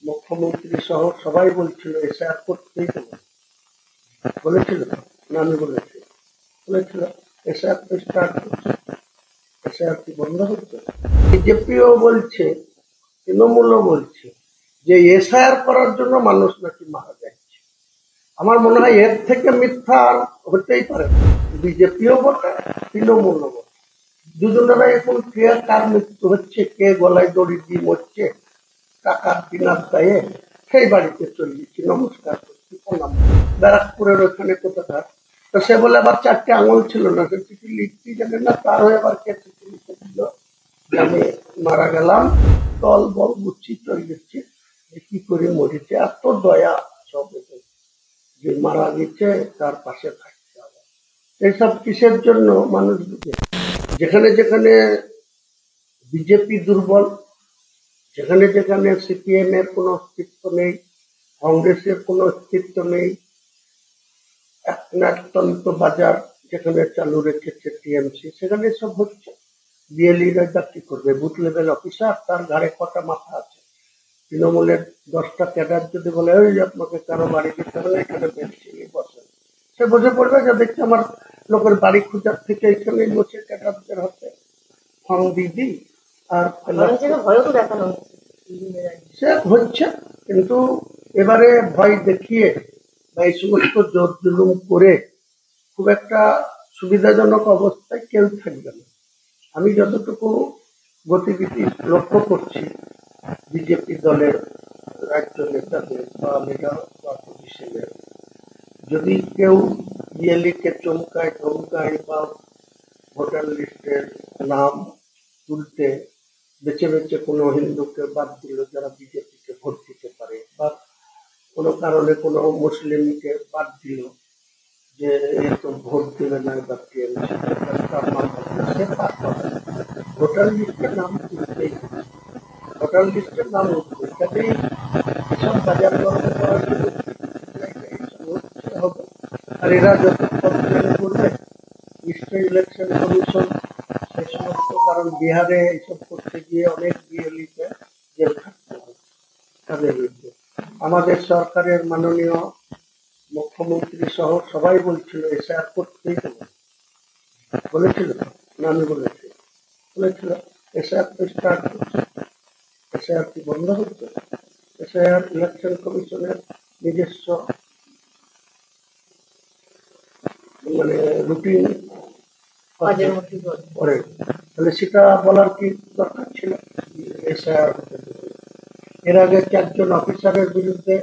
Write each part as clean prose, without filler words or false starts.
মুখ্যমন্ত্রী সহ সবাই বলছিল এসআইআর করতেই হবে, বলেছিল তো না? আমি বলেছিল এসআইআর তো স্টার্ট করছে, এসআইআর কি বন্ধ হচ্ছে? বিজেপিও বলছে, তৃণমূলও বলছে যে এসআইআর করার জন্য মানুষ নাকি মারা যাচ্ছে। আমার মনে হয় এর থেকে মিথ্যা আর হতেই পারে না। বিজেপিও বটে, তৃণমূলও বটে, দুজনেরা এখন কে কার মৃত্যু হচ্ছে, কে গলায় দড়ি দিয়ে মরছে টাকার বিনার দায়ে, সেই বাড়িতে চলে গেছি, নমস্কার করছি, প্রণাম। ব্যারাকপুরের ওখানে কোথাকার, তো সে বলে আবার 4টে আঙুল ছিল না, সে চিঠি লিখতে জানে না, তার হয়ে আবার কে চিঠি লিখে দিল যে আমি মারা গেলাম, দল বল গুছিয়ে চলে গেছি, কি করে মরেছে। এত দয়া সব যে মারা গেছে তার পাশে থাকতে হবে। এইসব কিসের জন্য মানুষ বুঝে? যেখানে যেখানে বিজেপি দুর্বল, যেখানে যেখানে সিপিএম এর কোনো অস্তিত্ব নেই, কংগ্রেসের কোনো অস্তিত্ব নেই, একনায়কতন্ত্র বাজার যেখানে চালু রেখেছে টিএমসি, সেখানে সব হচ্ছে। বিএলইরা কি করবে? বুথ লেভেল অফিসার, তার ঘাড়ে কটা মাথা আছে? তৃণমূলের 10টা ক্যাডার যদি বলে ওই আপনাকে কারো বাড়ি যেতে হবে, এখানে বেশি বসে, সে বসে পড়বে। যা দেখছে আমার লোকের বাড়ি খোঁজার থেকে এখানেই বসে ক্যাডারদের হাতে ফর্ম দিদি আর সে হচ্ছে। কিন্তু এবারে ভয় দেখিয়ে বা এই সমস্ত জোর জুলুম করে খুব একটা সুবিধাজনক অবস্থায় কেউ থাকবে না। আমি যতটুকু গতিবিধি লক্ষ্য করছি বিজেপি দলের রাজ্য নেতাদের বা লিডার বা পজিশনের, যদি কেউ বিএলইকে চমকায় ধমকায় বা ভোটার লিস্টের নাম তুলতে বেছে বেছে কোনো হিন্দুকে বাদ দিল যারা বিজেপিকে ভোট দিতে পারে, বা কোনো কারণে কোনো মুসলিমকে বাদ দিল যে এ তো ভোট দেবে না বা ভোটার লিস্টের নাম তুলতেই, ভোটার লিস্টের নাম উঠবে, কাজেই এসব বাজার গরম করার জন্য হবে। আর এরা যত কমপ্লেন করবে নিশ্চয়ই ইলেকশন কমিশন সেই সমস্ত, কারণ বিহারে এইসব করতে গিয়ে অনেক বিএলইতে জেল খাটতে হবে তাদের বিরুদ্ধে। আমাদের সরকারের মাননীয় মুখ্যমন্ত্রী সহ সবাই বলছিল এসআইআর করতেই হবে, বলেছিল তো না? আমি বলেছিল এসআইআর তো স্টার্ট করছে, এসআইআর কি বন্ধ হচ্ছে? এসআইআর ইলেকশন কমিশনের নিজস্ব মানে রুটিন পরে, তাহলে সেটা বলার কি দরকার ছিল? এসআইআর এর আগে 4জন অফিসারের বিরুদ্ধে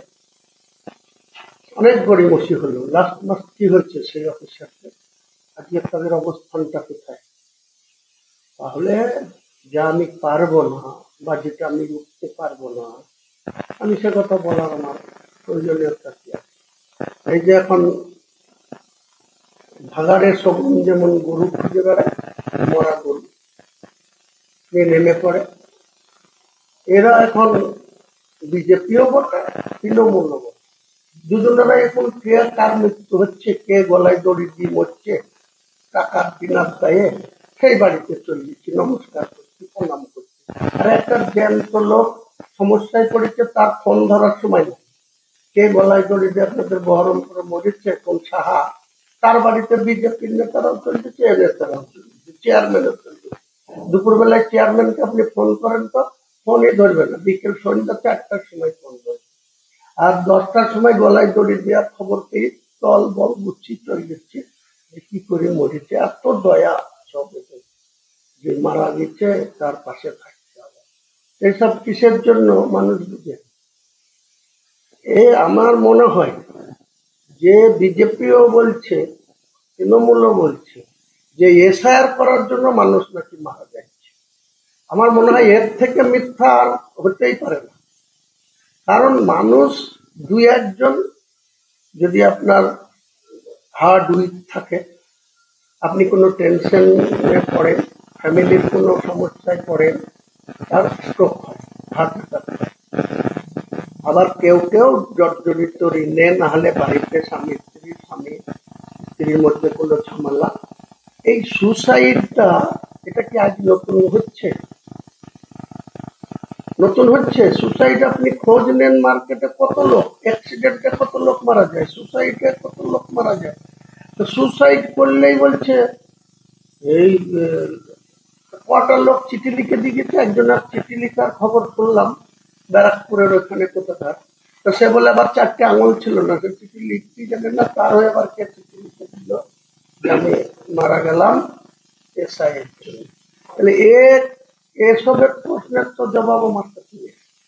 অনেক গড়িমসি হলো, লাস্ট মাস কি হয়েছে সেই অফিসারদের, আজকে তাদের অবস্থানটা কোথায়? তাহলে যা আমি পারবো না বা যেটা আমি উঠতে পারবো না, আমি সে কথা বলার আমার প্রয়োজনীয়তা কি আছে? এই যে এখন ভাগাড়ের শগুন যেমন গরু খুঁজে বেড়ায়, মরা গরু নেমে পড়ে, এরা এখন বিজেপিও বটে, তৃণমূলও বটে, দুজনেরা এখন কে কার মৃত্যু হচ্ছে, কে গলায় দড়ি দিয়ে মরছে টাকার বিনার দায়ে, সেই বাড়িতে চলে গেছি, নমস্কার করছি, প্রণাম করছি। আর একটা জ্যান্ত লোক সমস্যায় পড়েছে, তার ফোন ধরার সময় নেই, কে গলায় দড়ি দিয়ে আপনাদের বহরমপুরে মরেছে, কোন সাহা, তার বাড়িতে বিজেপির নেতারাও চলতেছে, এর নেতারাও চলতেছে, চেয়ারম্যানও চলতেছে। দুপুরবেলায় চেয়ারম্যানকে আপনি ফোন করেন তো ফোনই ধরবে না, বিকেল সন্ধ্যা 4টার সময় ফোন ধরবে, আর 10টার সময় গলায় দড়ি দেওয়ার খবর পেয়ে দল বল গুছিয়ে চলে যাচ্ছে, কি করে মরেছে। এত দয়া সব যে মারা গেছে তার পাশে থাকতে হবে। এইসব কিসের জন্য মানুষ বুঝে? আমার মনে হয় যে বিজেপিও বলছে, তৃণমূলও বলছে যে এসআইআর করার জন্য মানুষ নাকি মারা যাচ্ছে। আমার মনে হয় এর থেকে মিথ্যা আর হতেই পারে না। কারণ মানুষ 2-1 জন যদি আপনার হার্ড উইক থাকে, আপনি কোনো টেনশনে পড়েন, ফ্যামিলির কোনো সমস্যায় পড়েন, তার স্ট্রোক হয়, হার্ট অ্যাটাক হয়। আবার কেউ কেউ জর্জরিত ঋণে, না হলে বাড়িতে স্বামী স্ত্রীর মধ্যে কোনো ঝামেলা, এই সুসাইডটা এটা কি আজ নতুন হচ্ছে? নতুন হচ্ছে। সুসাইড আপনি খোঁজ নেন মার্কেটে, কত লোক অ্যাক্সিডেন্টে কত লোক মারা যায়, সুসাইডে কত লোক মারা যায়। তো সুসাইড করলেই বলছে এই কটা লোক চিঠি লিখে দিয়ে গেছে, একজনের চিঠি লিখার খবর শুনলাম ব্যারাকপুরের ওখানে কোথাকার। তো সে বলে আবার 4টে আঙুল ছিল না, সে চিঠি লিখতেই জানে না, তার হয়ে আবার কে চিঠি লিখে দিল যে আমি মারা গেলাম এসআই এর জন্য। তাহলে এসবের প্রশ্নের তো জবাব আমার কাছে